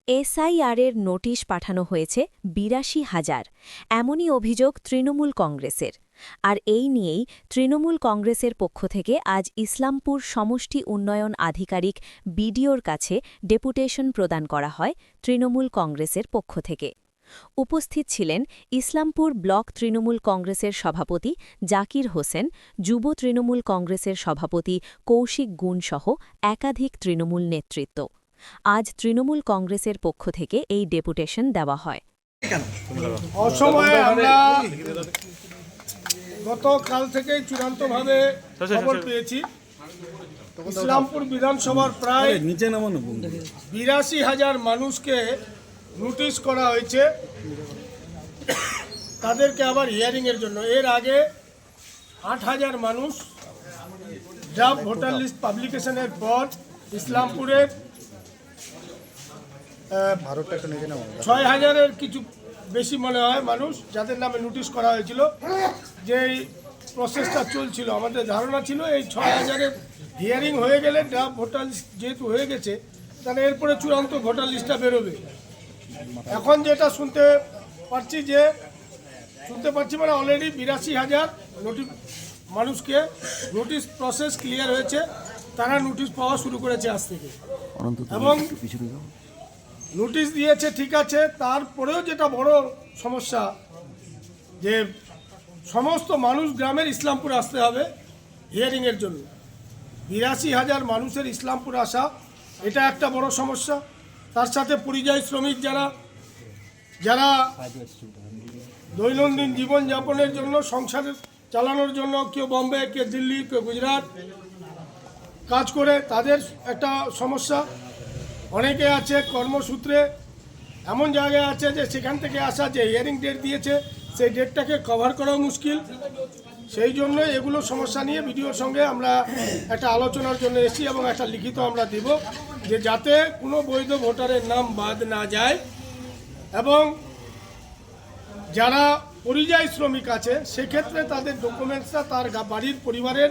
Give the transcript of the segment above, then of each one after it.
এসআইআরের নোটিশ পাঠানো হয়েছে ৮২,০০০। এমনই অভিযোগ তৃণমূল কংগ্রেসের। আর এই নিয়েই তৃণমূল কংগ্রেসের পক্ষ থেকে আজ ইসলামপুর সমষ্টি উন্নয়ন আধিকারিক বিডিওর কাছে ডেপুটেশন প্রদান করা হয় তৃণমূল কংগ্রেসের পক্ষ থেকে। উপস্থিত ছিলেন ইসলামপুর ব্লক তৃণমূল কংগ্রেসের সভাপতি জাকির হোসেন, যুব তৃণমূল কংগ্রেসের সভাপতি কৌশিক গুণসহ একাধিক তৃণমূল নেতৃত্ব। আজ তৃণমূল কংগ্রেসের পক্ষ থেকে এই ডেপুটেশন দেওয়া হয়। অসময়ে আমরা গতকাল থেকে চূড়ান্তভাবে খবর পেয়েছি ইসলামপুর বিধানসভার প্রায় ৮২,০০০ মানুষকে নোটিশ করা হয়েছে তাদেরকে আবার হিয়ারিংয়ের জন্য। এর আগে ৮,০০০ মানুষ ড্রাফট ভোটার লিস্ট পাবলিকেশনের পর ইসলামপুরের ৬,০০০-এর কিছু বেশি মনে হয় মানুষ যাদের নামে নোটিশ করা হয়েছিল। যে প্রসেসটা চলছিল, আমাদের ধারণা ছিল এই ৬,০০০-এর হিয়ারিং হয়ে গেলে ড্রাফট ভোটার লিস্ট যেহেতু হয়ে গেছে তাহলে এরপরে চূড়ান্ত ভোটার লিস্টটা বেরোবে। এখন যেটা শুনতে পাচ্ছি মানে অলরেডি ৮২,০০০ মানুষকে নোটিশ প্রসেস ক্লিয়ার হয়েছে, তারা নোটিশ পাওয়া শুরু করেছে আজ থেকে। এবং নোটিশ দিয়েছে ঠিক আছে, তারপরেও যেটা বড় সমস্যা যে সমস্ত মানুষ গ্রামের ইসলামপুর আসতে হবে হিয়ারিংয়ের জন্য। ৮২,০০০ মানুষের ইসলামপুর আসা এটা একটা বড় সমস্যা। তার সাথে পরিযায়ী শ্রমিক যারা দৈনন্দিন জীবনযাপনের জন্য, সংসার চালানোর জন্য কেউ বম্বে, কেউ দিল্লি, কেউ গুজরাট কাজ করে, তাদের একটা সমস্যা। অনেকে আছে কর্মসূত্রে এমন জায়গায় আছে যে সেখান থেকে আসা, যে হিয়ারিং ডেট দিয়েছে সেই ডেটটাকে কভার করাও মুশকিল। সেই জন্য এগুলো সমস্যা নিয়ে ভিডিওর সঙ্গে আমরা একটা আলোচনার জন্য এসেছি এবং একটা লিখিত আমরা দিব যে যাতে কোনো বৈধ ভোটারের নাম বাদ না যায়। এবং যারা পরিযায়ী শ্রমিক আছে সেক্ষেত্রে তাদের ডকুমেন্টসটা তার বাড়ির পরিবারের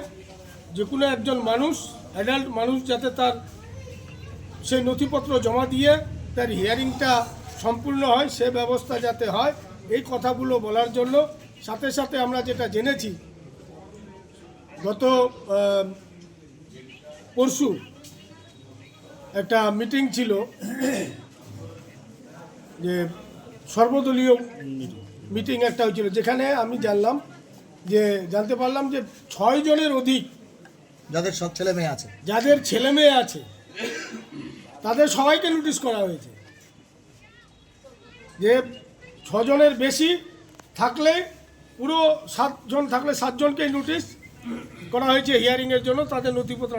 যে কোনো একজন মানুষ, অ্যাডাল্ট মানুষ, যাতে তার সেই নথিপত্র জমা দিয়ে তার হিয়ারিংটা সম্পূর্ণ হয়, সে ব্যবস্থা যাতে হয়, এই কথাগুলো বলার জন্য। সাথে সাথে আমরা যেটা জেনেছি গত পরশু একটা মিটিং ছিল, যে সর্বদলীয় মিটিং একটা হয়েছিল, যেখানে আমি জানতে পারলাম যে ৬ জনের অধিক যাদের সব ছেলে মেয়ে আছে তাদের সবাইকে নোটিশ করা হয়েছে। যে ৬ জনের বেশি থাকলে, পুরো ৭ জন থাকলে ৭ জনকেই নোটিশ করা হয়েছে হিয়ারিংয়ের জন্য তাদের নথিপত্র।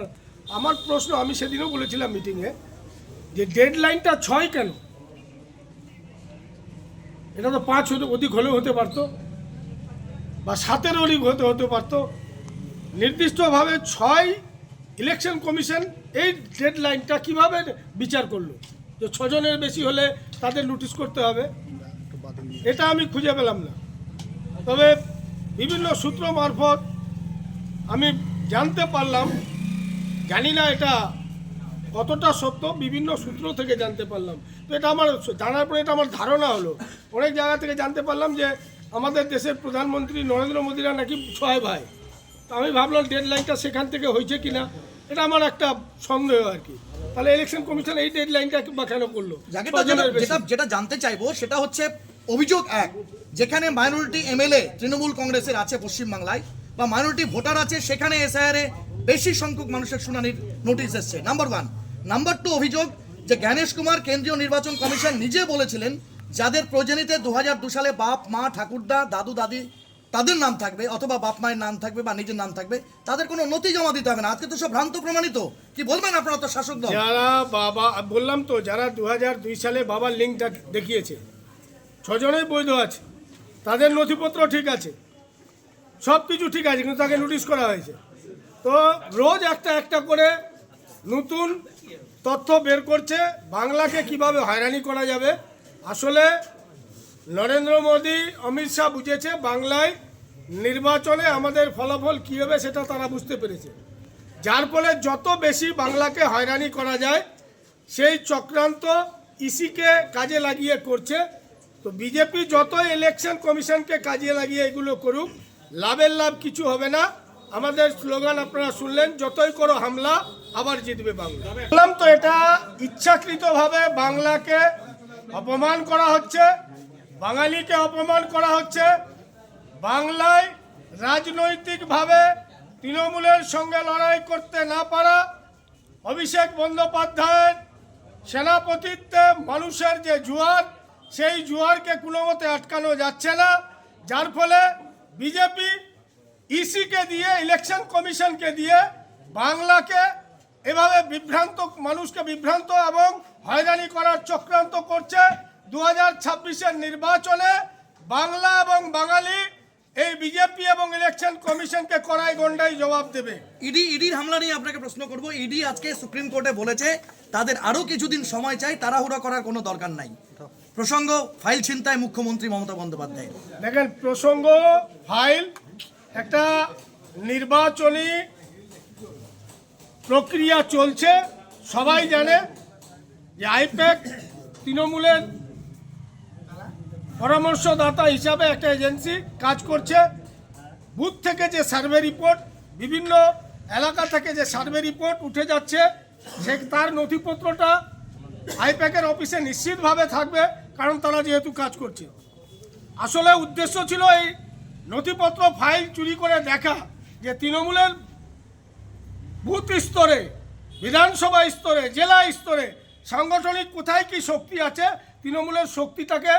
আমার প্রশ্ন, আমি সেদিনও বলেছিলাম মিটিংয়ে, যে ডেডলাইনটা ৬ কেন? এটা তো ৫ অধিক হলেও হতে পারতো, বা ৭-এর অধিক হতে পারতো। নির্দিষ্টভাবে ৬ ইলেকশন কমিশন এই ডেডলাইনটা কিভাবে বিচার করলো যে ৬ জনের বেশি হলে তাদের নোটিশ করতে হবে? এটা আমি খুঁজে পেলাম না। তবে বিভিন্ন সূত্র মারফত আমি জানতে পারলাম, জানি না এটা কতটা সত্য, বিভিন্ন সূত্র থেকে জানতে পারলাম। তো এটা আমার জানার পরে এটা আমার ধারণা হলো, অনেক জায়গা থেকে জানতে পারলাম যে আমাদের দেশের প্রধানমন্ত্রী নরেন্দ্র মোদীরা নাকি ৬ ভাই। তো আমি ভাবলাম ডেডলাইনটা সেখান থেকে হয়েছে কিনা, এটা আমার একটা সন্দেহ আর কি। তাহলে ইলেকশন কমিশন এই ডেডলাইনটা বা কেন করলো? যেটা জানতে চাইবো সেটা হচ্ছে অভিযোগ ১, যেখানে মাইনরিটি এমএলএ তৃণমূল কংগ্রেসের আছে পশ্চিমবাংলায়, বা মাইনরিটি ভোটার আছে, সেখানে এসআইআরে বেশি সংখ্যক মানুষের শুনানির নোটিশ এসছে, নাম্বার 1। নাম্বার 2 অভিযোগ যে জ্ঞানেশ কুমার কেন্দ্রীয় নির্বাচন কমিশন নিজে বলেছিলেন যাদের প্রয়োজনীতে 2002 সালে বাপ মা ঠাকুরদা দাদু দাদি তাদের নাম থাকবে, অথবা বাপ মায়ের নাম থাকবে বা নিজের নাম থাকবে, তাদের কোনো নথি জমা দিতে হবে না। আজকে তো সব ভ্রান্ত প্রমাণিত। কি বলবেন আপনারা তো শাসক দল? যারা বাবা, বললাম তো, যারা 2002 সালে বাবার লিঙ্কটা দেখিয়েছে ৬ জনেই বৈধ আছে, তাদের নথিপত্র ঠিক আছে, সব কিছু ঠিক আছে, কিন্তু তাকে নোটিশ করা হয়েছে। তো রোজ একটা করে নতুন তথ্য বের করছে বাংলাকে কিভাবে হয়রানি করা যাবে। আসলে নরেন্দ্র মোদী, অমিত শাহ বুঝেছে বাংলায় নির্বাচনে আমাদের ফলাফল কী হবে সেটা তারা বুঝতে পেরেছে, যার ফলে যত বেশি বাংলাকে হয়রানি করা যায় সেই চক্রান্ত ইসিকে কাজে লাগিয়ে করছে। তো বিজেপি যতই ইলেকশন কমিশনকে কাজে লাগিয়ে এগুলো করুক, লাভের লাভ কিছু হবে না। আমাদের স্লোগান আপনারা শুনলেন, যতই করো হামলা আবার জিতবে বাংলা। বললাম তো, এটা ইচ্ছাকৃতভাবে বাংলাকে অপমান করা হচ্ছে, বাঙালিকে অপমান করা হচ্ছে। বাংলায় রাজনৈতিকভাবে তৃণমূলের সঙ্গে লড়াই করতে না পারা, অভিষেক বন্দ্যোপাধ্যায়ের সেনাপতিত্বে মানুষের যে জোয়ার, সেই জোয়ারকে কোনো মতে আটকানো যাচ্ছে না, যার ফলে বিজেপি ইসিকে দিয়ে, ইলেকশন কমিশনকে দিয়ে বাংলাকে এভাবে বিভ্রান্ত, মানুষকে বিভ্রান্ত এবং হয়রানি করার চক্রান্ত করছে। 2026-এর নির্বাচনে বাংলা এবং বাঙালি এই বিজেপি এবং ইলেকশন কমিশনকে কড়াই গন্ডাই জবাব দেবে। ইডির হামলা নিয়ে আপনাকে প্রশ্ন করব। ইডি আজকে সুপ্রিম কোর্টে বলেছে তাদের আরো কিছুদিন সময় চাই, তাড়াহুড়া করার কোনো দরকার নাই। প্রসঙ্গ ফাইল ছিনতাই মুখ্যমন্ত্রী মমতা বন্দ্যোপাধ্যায়। দেখেন, প্রসঙ্গ ফাইল একটা নির্বাচনী প্রক্রিয়া চলছে। সবাই জানে যে আইপ্যাক তৃণমূলের পরামর্শদাতা হিসাবে একটা এজেন্সি কাজ করছে। বুথ থেকে যে সার্ভে রিপোর্ট, বিভিন্ন এলাকা থেকে যে সার্ভে রিপোর্ট উঠে যাচ্ছে, সে তার নথিপত্রটা আইপ্যাকের অফিসে নিশ্চিতভাবে থাকবে, কারণ তারা যেহেতু কাজ করছে। আসলে উদ্দেশ্য ছিল এই নথিপত্র ফাইল চুরি করে দেখা, যে তৃণমূলের বুথ স্তরে, বিধানসভা স্তরে, জেলা স্তরে সাংগঠনিক কোথায় কি শক্তি আছে, তৃণমূলের শক্তিটাকে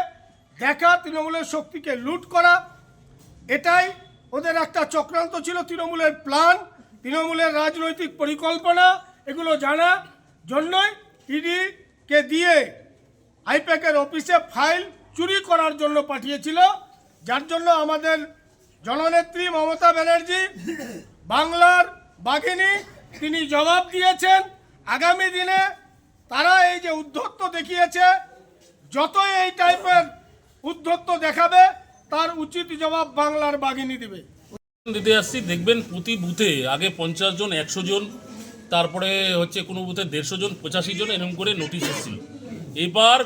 দেখা, তৃণমূলের শক্তিকে লুট করা, এটাই ওদের একটা চক্রান্ত ছিল। তৃণমূলের প্ল্যান, তৃণমূলের রাজনৈতিক পরিকল্পনা, এগুলো জানা জন্যই ইডিকে দিয়ে আইপ্যাকের অফিসে ফাইল চুরি করার জন্য পাঠিয়েছিল, যার জন্য আমাদের জননেত্রী মমতা ব্যানার্জি, বাংলার বাঘিনী, তিনি জবাব দিয়েছেন। আগামী দিনে তারা এই যে উদ্ধত্ত দেখিয়েছে, যতই এই টাইপের উদ্ধত্ত দেখাবে, তার উচিত জবাব বাংলার বাঘিনী দিবে। দিতে আসছি, দেখবেন প্রতি বুথে আগে 50 জন, 100 জন, তারপরে হচ্ছে কোনো বুথে 150 জন, 85 জন, এরকম করে নোটিশ এসেছিল। এবার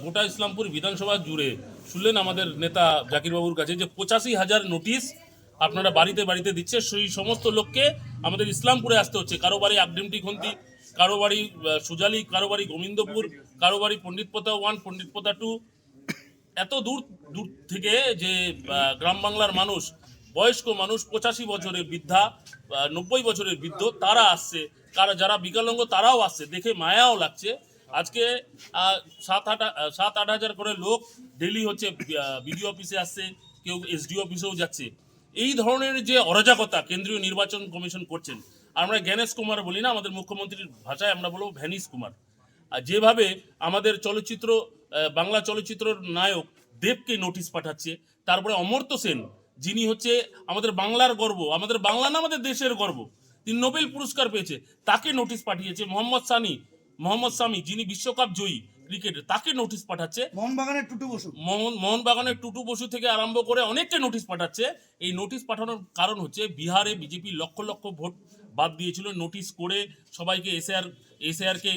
গোটা ইসলামপুর বিধানসভা জুড়ে শুনলেন আমাদের নেতা জাকিরবাবুর কাছে যে 85,000 নোটিশ আপনারা বাড়িতে বাড়িতে দিচ্ছে। সেই সমস্ত লোককে আমাদের ইসলামপুরে আসতে হচ্ছে। কারো বাড়ি আগডিমটি খন্তি, কারো বাড়ি সুজালি, কারো বাড়ি গোবিন্দপুর, কারো বাড়ি পণ্ডিতপোতা 1, পণ্ডিতপোতা 2, এত দূর দূর থেকে যে গ্রাম বাংলার মানুষ, বয়স্ক মানুষ, 85 বছরের বৃদ্ধা, 90 বছরের বৃদ্ধ, তারা আসছে, যারা বিকলাঙ্গ তারাও আসছে, দেখে মায়াও লাগছে। আজকে 7-8 হাজার করে লোক ডেলি হচ্ছে বিডিও অফিসে আসছে, কেউ এসডিও অফিসেও যাচ্ছে। এই ধরনের যে অরাজকতা কেন্দ্রীয় নির্বাচন কমিশন করছেন, আমরা জ্ঞানেশ কুমার বলি না, আমাদের মুখ্যমন্ত্রীর ভাষায় আমরা বলবো ভ্যানিশ কুমার। আর যেভাবে আমাদের চলচ্চিত্র, বাংলা চলচ্চিত্রের নায়ক দেবকে নোটিশ পাঠাচ্ছে, তারপরে অমর্ত্য সেন, যিনি হচ্ছে আমাদের বাংলার গর্ব, আমাদের বাংলা না আমাদের দেশের গর্ব, তিনি নোবেল পুরস্কার পেয়েছে, তাকে নোটিশ পাঠিয়েছে। মোহাম্মদ সামি, যিনি বিশ্বকাপ জয়ী ক্রিকেটে, তাকে নোটিশ পাঠাচ্ছে। মোহনবাগানের টুটু বসু থেকে আরম্ভ করে অনেককে নোটিশ পাঠাচ্ছে। এই নোটিশ পাঠানোর কারণ হচ্ছে বিহারে বিজেপি লক্ষ লক্ষ ভোট বাদ দিয়েছিল নোটিশ করে, সবাইকে এসআইআরকে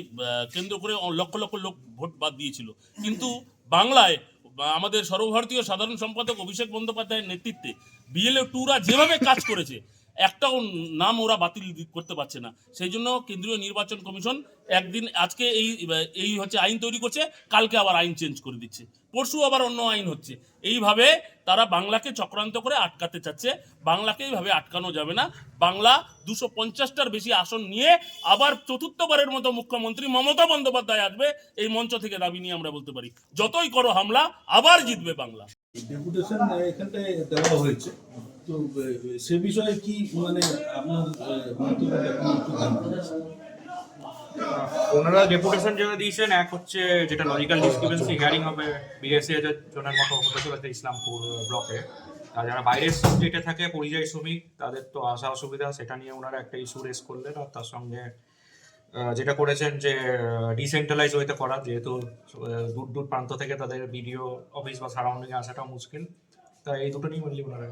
কেন্দ্র করে লক্ষ লক্ষ লোক ভোট বাদ দিয়েছিল। কিন্তু বাংলায় আমাদের সর্বভারতীয় সাধারণ সম্পাদক অভিষেক বন্দ্যোপাধ্যায়ের নেতৃত্বে বিএলও 2রা যেভাবে কাজ করেছে, একটাও নাম ওরা বাতিল করতে পারছে না। সেই জন্য কেন্দ্রীয় নির্বাচন কমিশন একদিন আজকে এই হচ্ছে আইন তৈরি করছে, কালকে আবার আইন চেঞ্জ করে দিচ্ছে, পরশু আবার অন্য আইন হচ্ছে। এইভাবে তারা বাংলাকে চক্রান্ত করে আটকাতে চাচ্ছে। বাংলাকে এইভাবে আটকানো যাবে না। বাংলা 250টার বেশি আসন নিয়ে আবার চতুর্থবারের মতো মুখ্যমন্ত্রী মমতা বন্দ্যোপাধ্যায় আসবে। এই মঞ্চ থেকে দাবি নিয়ে আমরা বলতে পারি, যতই করো হামলা, আবার জিতবে বাংলা। ডেপুটেশন এখানটায় দেওয়া হয়েছে, তো সে বিষয়ে কি মানে আপনার ওনারা ডেপুটেশন যেটা দিয়েছেন, এক হচ্ছে যেটা লজিক্যাল ডিসক্রিপেন্সি হিয়ারিং হবে 82,000 জনের মতো হতে চলেছে ইসলামপুর ব্লকে। আর যারা বাইরের স্টেটে থাকে পরিযায়ী শ্রমিক, তাদের তো আসা অসুবিধা, সেটা নিয়ে ওনারা একটা ইস্যু রেজ করলেন। আর তার সঙ্গে যেটা করেছেন যে ডিসেন্ট্রালাইজ ওয়েতে করা, যেহেতু দূর দূর প্রান্ত থেকে তাদের বিডিও অফিস বা সারাউন্ডিং আসাটাও মুশকিল, তাই এই দুটো নিয়ে বললি ওনারা।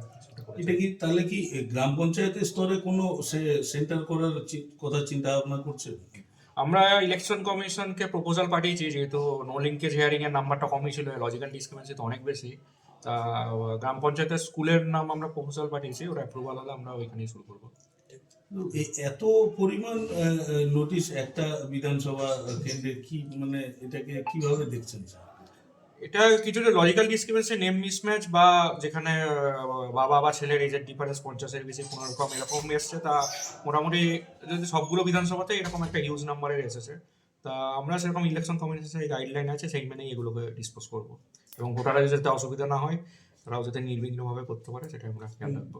এটা কি তাহলে কি গ্রাম পঞ্চায়েতের স্তরে কোনো সেন্টার করার কথা চিন্তা ভাবনা করছে? আমরা ইলেকশন কমিশনকে প্রপোজাল পাঠিয়েছি, যেহেতু নো লিঙ্কেজ হিয়ারিং এর নাম্বারটা কমই ছিল, লজিক্যাল ডিসক্রিমিনেন্সি তো অনেক বেশি। তা গ্রাম পঞ্চায়েতের স্কুলের নাম আমরা প্রপোজাল পাঠিয়েছি, ওরা অ্যাপ্রুভাল হলে আমরা ওইখানেই শুরু করবো। তো এত পরিমাণ নোটিশ একটা বিধানসভা কেন্দ্রে কি মানে এটাকে কিভাবে দেখছেন স্যার? এটা কিছুটা লজিক্যাল ডিসক্রিমিনেন্সি, নেম মিসম্যাচ, বা যেখানে বাবা বা ছেলের এজের ডিফারেন্স 50-এর বেশি 15 এরকম এসছে। তা মোটামুটি যদি সবগুলো বিধানসভাতে এরকম একটা হিউজ নাম্বারের এসেছে। তা আমরা সেরকম ইলেকশন কমিশনের যে গাইডলাইন আছে সেই মেনেই এগুলোকে ডিসপোজ করবো, এবং ভোটাররা যাতে অসুবিধা না হয়, তারাও যাতে নির্বিঘ্নভাবে করতে পারে, সেটা আমরা খেয়াল রাখবো।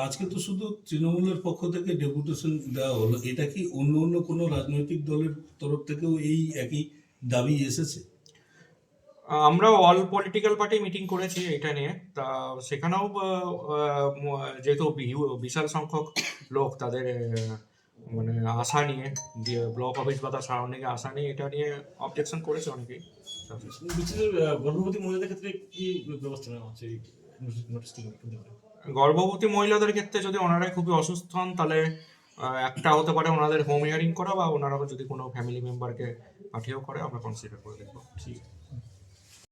আজকে তো শুধু তৃণমূলের পক্ষ থেকে ডেপুটেশন দেওয়া হলো, এটা কি অন্য অন্য কোনো রাজনৈতিক দলের তরফ থেকেও এই একই দাবি এসেছে? আমরা অল পলিটিক্যাল পার্টি মিটিং করেছি এটা নিয়ে। তা সেখানেও যেহেতু বিশাল সংখ্যক লোক তাদের মানে আশা নিয়ে, ব্লক অফিস বা তার সারাউন্ডিং আশা নিয়ে, এটা নিয়ে অবজেকশন করেছে অনেকেই। গর্ভবতী মহিলাদের ক্ষেত্রে কি ব্যবস্থা নেওয়া হচ্ছে এই নোটিশ থেকে? গর্ভবতী মহিলাদের ক্ষেত্রে যদি ওনারাই খুবই অসুস্থ হন, তাহলে একটা হতে পারে ওনাদের হোম হিয়ারিং করা, বা ওনারা যদি কোনো ফ্যামিলি মেম্বারকে পাঠিয়েও করে, আমরা কনসিডার করে দেখবো। ঠিক